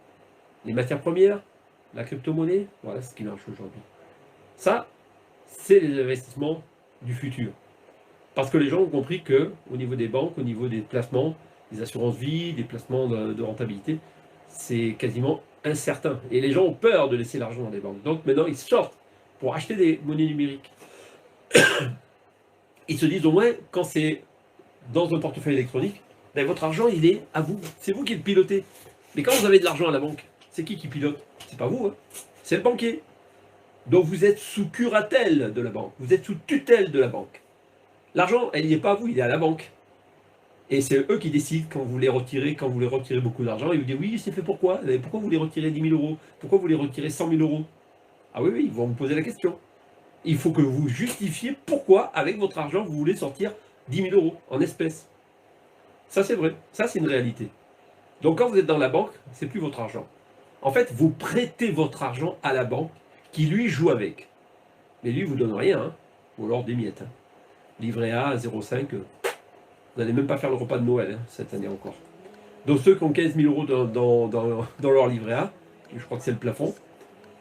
les matières premières, la crypto-monnaie, voilà ce qui marche aujourd'hui. Ça, c'est les investissements du futur. Parce que les gens ont compris que, au niveau des banques, au niveau des placements, des assurances vie, des placements de rentabilité, c'est quasiment incertain. Et les gens ont peur de laisser l'argent dans les banques. Donc maintenant, ils sortent pour acheter des monnaies numériques. Ils se disent au moins, quand c'est dans un portefeuille électronique, ben, votre argent, il est à vous. C'est vous qui le pilotez. Mais quand vous avez de l'argent à la banque, c'est qui pilote? C'est pas vous, hein, c'est le banquier. Donc vous êtes sous curatelle de la banque. Vous êtes sous tutelle de la banque. L'argent, il n'y est pas à vous, il est à la banque. Et c'est eux qui décident quand vous voulez retirer, beaucoup d'argent. Ils vous disent oui, c'est fait pourquoi? Pourquoi vous voulez retirer 10 000 euros? Pourquoi vous voulez retirer 100 000 euros? Ah oui, ils vont vous poser la question. Il faut que vous justifiez pourquoi, avec votre argent, vous voulez sortir 10 000 euros en espèces. Ça, c'est vrai. Ça, c'est une réalité. Donc, quand vous êtes dans la banque, c'est plus votre argent. En fait, vous prêtez votre argent à la banque qui, lui, joue avec. Mais lui, vous donne rien, hein, ou alors des miettes. Hein. Livret A à 0,5, vous n'allez même pas faire le repas de Noël, hein, cette année encore. Donc, ceux qui ont 15 000 euros dans leur livret A, je crois que c'est le plafond,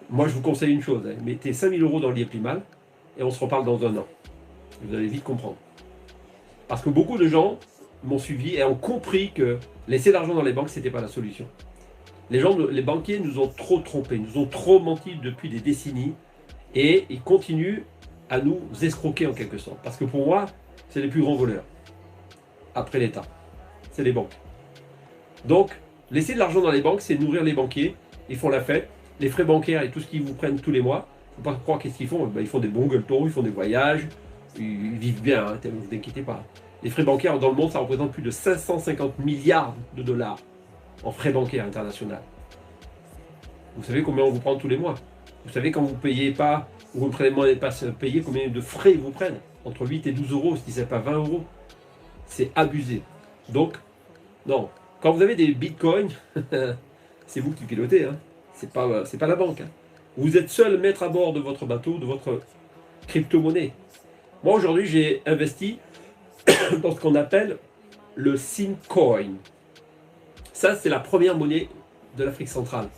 moi, je vous conseille une chose, hein, mettez 5 000 euros dans l'IEPLIMAL et on se reparle dans 1 an. Vous allez vite comprendre. Parce que beaucoup de gens m'ont suivi et ont compris que laisser l'argent dans les banques, ce n'était pas la solution. Les banquiers nous ont trop trompés, nous ont trop menti depuis des décennies et ils continuent à nous escroquer en quelque sorte. Parce que pour moi, c'est les plus grands voleurs. Après l'État, c'est les banques. Donc, laisser de l'argent dans les banques, c'est nourrir les banquiers. Ils font la fête. Les frais bancaires et tout ce qu'ils vous prennent tous les mois, il ne faut pas croire qu'est-ce qu'ils font. Ben, ils font des bons gueuletons, ils font des voyages, ils vivent bien, hein, ne vous inquiétez pas. Les frais bancaires dans le monde, ça représente plus de 550 milliards de dollars en frais bancaires internationaux. Vous savez combien on vous prend tous les mois? Vous savez quand vous ne payez pas, ou vous ne prenez pas payer, combien de frais ils vous prennent? Entre 8 et 12 euros, si ce n'est pas 20 euros. C'est abusé. Donc, non. Quand vous avez des bitcoins, c'est vous qui pilotez, hein. C'est pas la banque. Hein. Vous êtes seul maître à bord de votre bateau, de votre crypto-monnaie. Moi, aujourd'hui, j'ai investi dans ce qu'on appelle le Simcoin. Ça, c'est la première monnaie de l'Afrique centrale.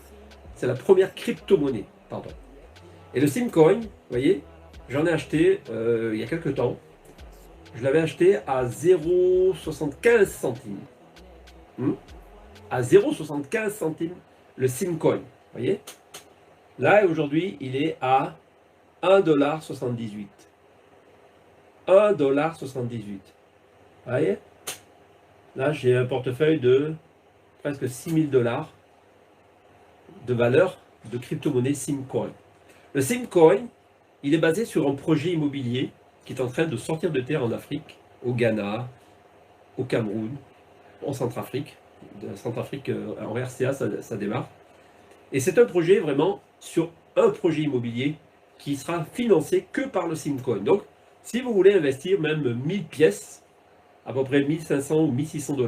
C'est la première crypto-monnaie, pardon. Et le Simcoin, vous voyez, j'en ai acheté il y a quelques temps. Je l'avais acheté à 0,75 centimes. À 0,75 centimes, le Simcoin. Vous voyez? Là, aujourd'hui, il est à 1,78 $. 1,78 $. Vous voyez? Là, j'ai un portefeuille de presque 6 000 $ de valeur de crypto-monnaie Simcoin. Le Simcoin, il est basé sur un projet immobilier qui est en train de sortir de terre en Afrique, au Ghana, au Cameroun, en Centrafrique. En RCA, ça démarre. Et c'est un projet vraiment sur un projet immobilier qui sera financé que par le Simcoin. Donc, si vous voulez investir même 1000 pièces, à peu près 1500 ou 1600 $,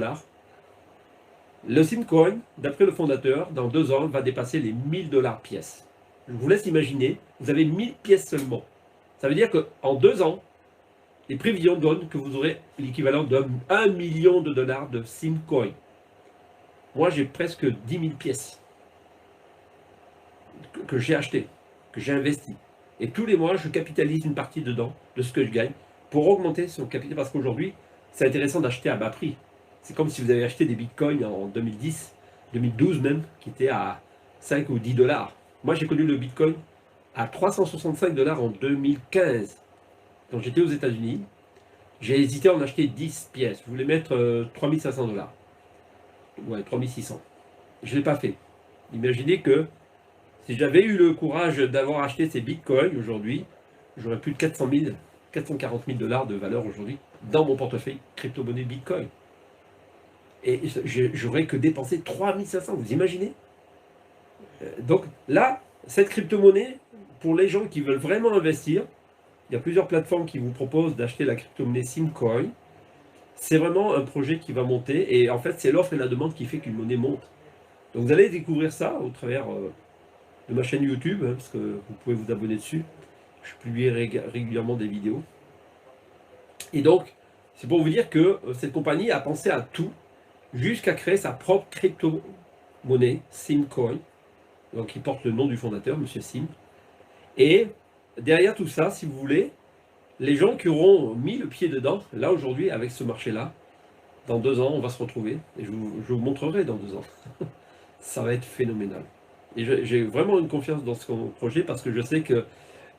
le Simcoin, d'après le fondateur, dans 2 ans, va dépasser les 1000 $ pièce. Je vous laisse imaginer, vous avez 1000 pièces seulement. Ça veut dire qu'en 2 ans, les prévisions donnent que vous aurez l'équivalent d'1 million de dollars de Simcoin. Moi, j'ai presque 10 000 pièces que j'ai achetées, que j'ai investies. Et tous les mois, je capitalise une partie dedans, de ce que je gagne, pour augmenter son capital. Parce qu'aujourd'hui, c'est intéressant d'acheter à bas prix. C'est comme si vous avez acheté des bitcoins en 2010, 2012 même, qui étaient à 5 ou 10 $. Moi, j'ai connu le bitcoin à 365 $ en 2015. Quand j'étais aux États-Unis, j'ai hésité à en acheter 10 pièces. Je voulais mettre 3500 $. Ouais, 3600. Je ne l'ai pas fait. Imaginez que si j'avais eu le courage d'avoir acheté ces bitcoins aujourd'hui, j'aurais plus de 400 000, 440 000 $ de valeur aujourd'hui dans mon portefeuille crypto-monnaie bitcoin. Et j'aurais que dépensé 3500, vous imaginez? Donc là, cette crypto-monnaie, pour les gens qui veulent vraiment investir, il y a plusieurs plateformes qui vous proposent d'acheter la crypto-monnaie Simcoin. C'est vraiment un projet qui va monter et en fait, c'est l'offre et la demande qui fait qu'une monnaie monte. Donc vous allez découvrir ça au travers de ma chaîne YouTube, hein, parce que vous pouvez vous abonner dessus. Je publie régulièrement des vidéos. Et donc, c'est pour vous dire que cette compagnie a pensé à tout jusqu'à créer sa propre crypto-monnaie, Simcoin, donc qui porte le nom du fondateur, Monsieur Sim. Et derrière tout ça, si vous voulez, les gens qui auront mis le pied dedans, là aujourd'hui, avec ce marché-là, dans 2 ans, on va se retrouver, et je vous montrerai dans 2 ans. Ça va être phénoménal. Et j'ai vraiment une confiance dans ce projet parce que je sais que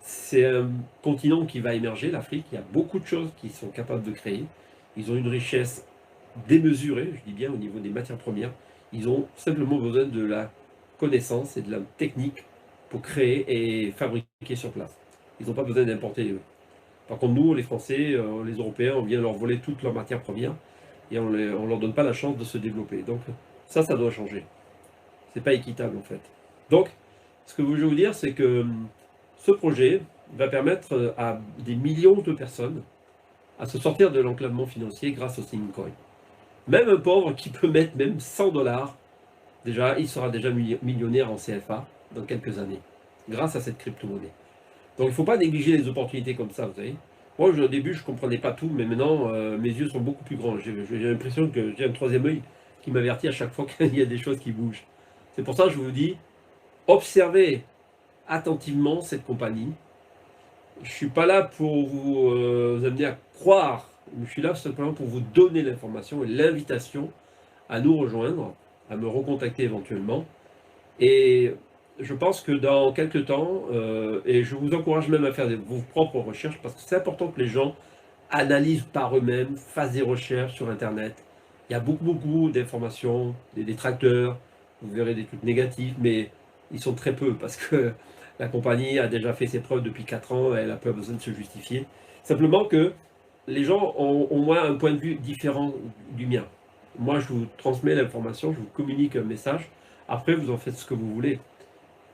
c'est un continent qui va émerger, l'Afrique. Il y a beaucoup de choses qu'ils sont capables de créer. Ils ont une richesse démesurée, je dis bien au niveau des matières premières. Ils ont simplement besoin de la connaissance et de la technique pour créer et fabriquer sur place. Ils n'ont pas besoin d'importer. Par contre, nous, les Français, les Européens, on vient leur voler toutes leurs matières premières et on ne leur donne pas la chance de se développer. Donc ça doit changer. C'est pas équitable en fait. Donc, ce que je veux vous dire, c'est que ce projet va permettre à des millions de personnes à se sortir de l'enclavement financier grâce au Simcoin. Même un pauvre qui peut mettre même 100 $, déjà, il sera déjà millionnaire en CFA dans quelques années, grâce à cette crypto-monnaie. Donc il ne faut pas négliger les opportunités comme ça, vous savez. Moi, au début, je ne comprenais pas tout, mais maintenant, mes yeux sont beaucoup plus grands. J'ai l'impression que j'ai un troisième œil qui m'avertit à chaque fois qu'il y a des choses qui bougent. C'est pour ça que je vous dis, observez attentivement cette compagnie. Je ne suis pas là pour vous amener à croire, je suis là simplement pour vous donner l'information et l'invitation à nous rejoindre, à me recontacter éventuellement. Et je pense que dans quelques temps, et je vous encourage même à faire vos propres recherches, parce que c'est important que les gens analysent par eux-mêmes, fassent des recherches sur Internet. Il y a beaucoup d'informations, des détracteurs, vous verrez des trucs négatifs, mais ils sont très peu, parce que la compagnie a déjà fait ses preuves depuis 4 ans, elle n'a pas besoin de se justifier. Simplement que les gens ont au moins un point de vue différent du mien. Moi, je vous transmets l'information, je vous communique un message, après vous en faites ce que vous voulez.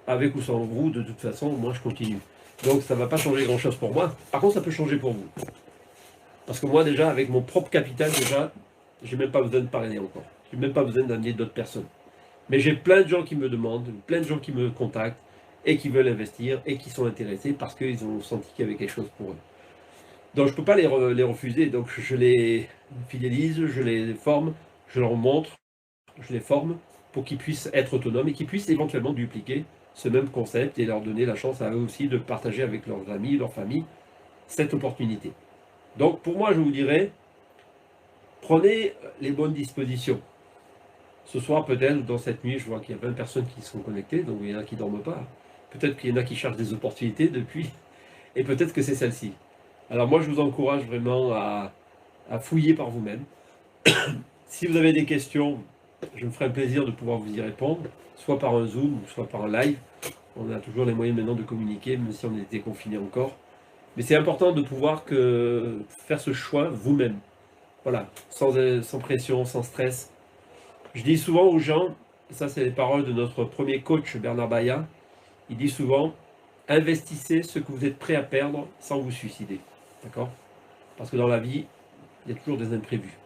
Avec ou sans vous, de toute façon, moi je continue. Donc ça ne va pas changer grand-chose pour moi. Par contre, ça peut changer pour vous. Parce que moi déjà, avec mon propre capital, déjà, j'ai même pas besoin de parler encore. J'ai même pas besoin d'amener d'autres personnes. Mais j'ai plein de gens qui me demandent, plein de gens qui me contactent et qui veulent investir et qui sont intéressés parce qu'ils ont senti qu'il y avait quelque chose pour eux. Donc je ne peux pas les refuser. Donc je les fidélise, je les forme, je leur montre, je les forme pour qu'ils puissent être autonomes et qu'ils puissent éventuellement dupliquer ce même concept et leur donner la chance à eux aussi de partager avec leurs amis, leur famille, cette opportunité. Donc pour moi, je vous dirais, prenez les bonnes dispositions. Ce soir, peut-être, dans cette nuit, je vois qu'il y a 20 personnes qui sont connectées, donc il y en a qui ne dorment pas. Peut-être qu'il y en a qui cherchent des opportunités depuis, et peut-être que c'est celle-ci. Alors moi, je vous encourage vraiment à fouiller par vous-même. Si vous avez des questions, je me ferai un plaisir de pouvoir vous y répondre, soit par un Zoom, soit par un live. On a toujours les moyens maintenant de communiquer, même si on était confinés encore. Mais c'est important de pouvoir faire ce choix vous-même. Voilà, sans pression, sans stress. Je dis souvent aux gens, ça c'est les paroles de notre premier coach Bernard Baillat, il dit souvent, investissez ce que vous êtes prêt à perdre sans vous suicider. D'accord? Parce que dans la vie, il y a toujours des imprévus.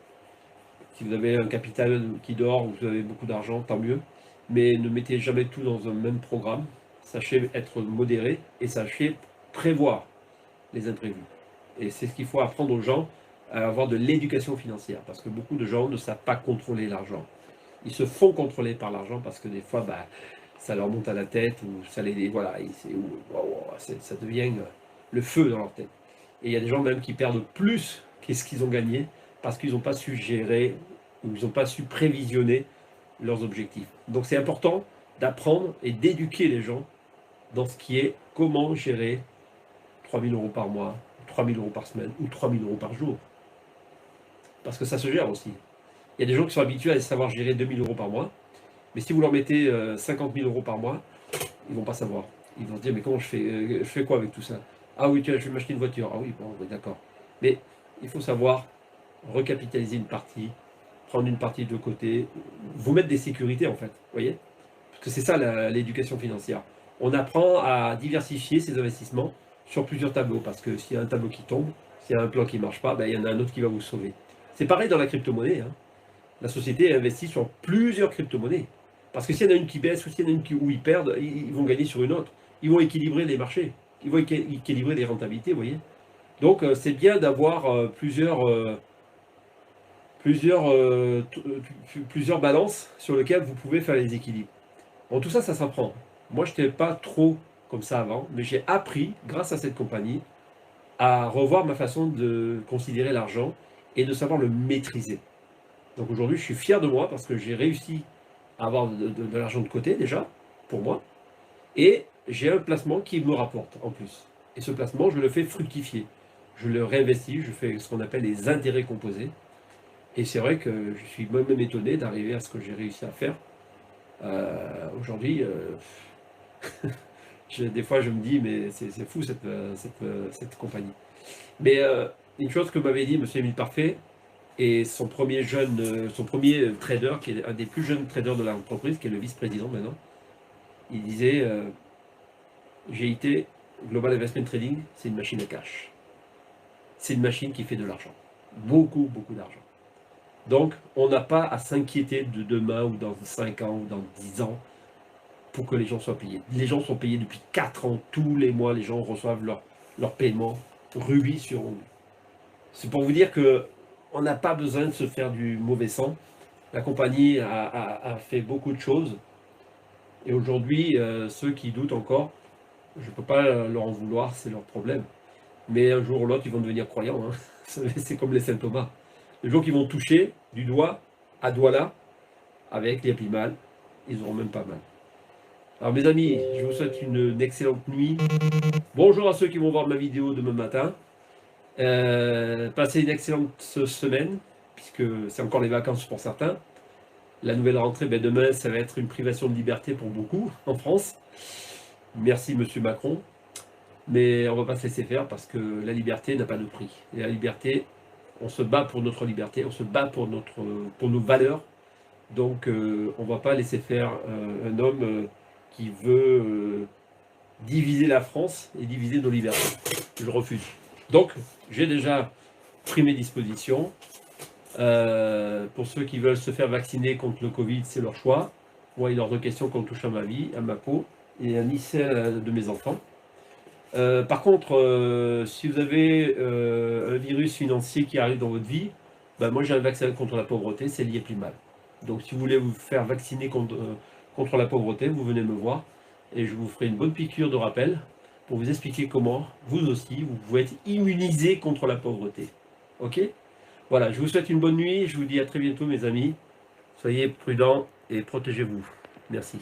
Si vous avez un capital qui dort, ou vous avez beaucoup d'argent, tant mieux. Mais ne mettez jamais tout dans un même programme. Sachez être modéré et sachez prévoir les imprévus. Et c'est ce qu'il faut apprendre aux gens, à avoir de l'éducation financière. Parce que beaucoup de gens ne savent pas contrôler l'argent. Ils se font contrôler par l'argent parce que des fois, ça leur monte à la tête ou ça les... Voilà, ça devient le feu dans leur tête. Et il y a des gens même qui perdent plus qu'est-ce qu'ils ont gagné parce qu'ils n'ont pas su gérer ou ils n'ont pas su prévisionner leurs objectifs. Donc c'est important d'apprendre et d'éduquer les gens dans ce qui est comment gérer 3 000 euros par mois, 3 000 euros par semaine ou 3 000 euros par jour. Parce que ça se gère aussi. Il y a des gens qui sont habitués à savoir gérer 2 000 euros par mois, mais si vous leur mettez 50 000 euros par mois, ils ne vont pas savoir. Ils vont se dire, mais comment je fais quoi avec tout ça? Ah oui, tiens, je vais m'acheter une voiture. Ah oui, bon, d'accord. Mais il faut savoir recapitaliser une partie, prendre une partie de côté, vous mettre des sécurités en fait, vous voyez? Parce que c'est ça l'éducation financière. On apprend à diversifier ses investissements sur plusieurs tableaux, parce que s'il y a un tableau qui tombe, s'il y a un plan qui ne marche pas, il y en a un autre qui va vous sauver. C'est pareil dans la crypto-monnaie. Hein. La société investit sur plusieurs crypto-monnaies. Parce que s'il y en a une qui baisse ou s'il y en a une où ils perdent, ils vont gagner sur une autre. Ils vont équilibrer les marchés. Ils vont équilibrer les rentabilités, vous voyez. Donc c'est bien d'avoir plusieurs balances sur lesquelles vous pouvez faire les équilibres. Bon, tout ça, ça s'apprend. Moi, je n'étais pas trop comme ça avant, mais j'ai appris, grâce à cette compagnie, à revoir ma façon de considérer l'argent et de savoir le maîtriser. Donc aujourd'hui, je suis fier de moi parce que j'ai réussi à avoir de l'argent de côté déjà, pour moi, et j'ai un placement qui me rapporte en plus. Et ce placement, je le fais fructifier. Je le réinvestis, je fais ce qu'on appelle les intérêts composés. Et c'est vrai que je suis même étonné d'arriver à ce que j'ai réussi à faire. Aujourd'hui, des fois je me dis, mais c'est fou cette compagnie. Mais une chose que m'avait dit M. Émile Parfait, et son premier trader, qui est un des plus jeunes traders de l'entreprise, qui est le vice-président maintenant, il disait, GIT, Global Investment Trading, c'est une machine à cash. C'est une machine qui fait de l'argent. Beaucoup, beaucoup d'argent. Donc, on n'a pas à s'inquiéter de demain ou dans 5 ans ou dans 10 ans pour que les gens soient payés. Les gens sont payés depuis 4 ans. Tous les mois, les gens reçoivent leur paiement rubis sur ongles. C'est pour vous dire qu'on n'a pas besoin de se faire du mauvais sang. La compagnie a fait beaucoup de choses. Et aujourd'hui, ceux qui doutent encore, je ne peux pas leur en vouloir, c'est leur problème. Mais un jour ou l'autre, ils vont devenir croyants. Hein. C'est comme les saint Thomas. Le jour qu'ils vont toucher du doigt à Douala, avec les Happy Mal, ils n'auront même pas mal. Alors mes amis, je vous souhaite une excellente nuit. Bonjour à ceux qui vont voir ma vidéo demain matin. Passez une excellente semaine, puisque c'est encore les vacances pour certains. La nouvelle rentrée, demain, ça va être une privation de liberté pour beaucoup en France. Merci Monsieur Macron. Mais on ne va pas se laisser faire parce que la liberté n'a pas de prix. Et la liberté, on se bat pour notre liberté, on se bat pour nos valeurs. Donc on ne va pas laisser faire un homme qui veut diviser la France et diviser nos libertés. Je refuse. Donc j'ai déjà pris mes dispositions. Pour ceux qui veulent se faire vacciner contre le Covid, c'est leur choix. Moi, il est hors de question qu'on touche à ma vie, à ma peau et à ni celle de mes enfants. Par contre, si vous avez un virus financier qui arrive dans votre vie, moi j'ai un vaccin contre la pauvreté, c'est l'IA plus mal. Donc si vous voulez vous faire vacciner contre la pauvreté, vous venez me voir et je vous ferai une bonne piqûre de rappel pour vous expliquer comment, vous aussi, vous pouvez être immunisé contre la pauvreté. Ok? Voilà, je vous souhaite une bonne nuit, je vous dis à très bientôt mes amis. Soyez prudents et protégez-vous. Merci.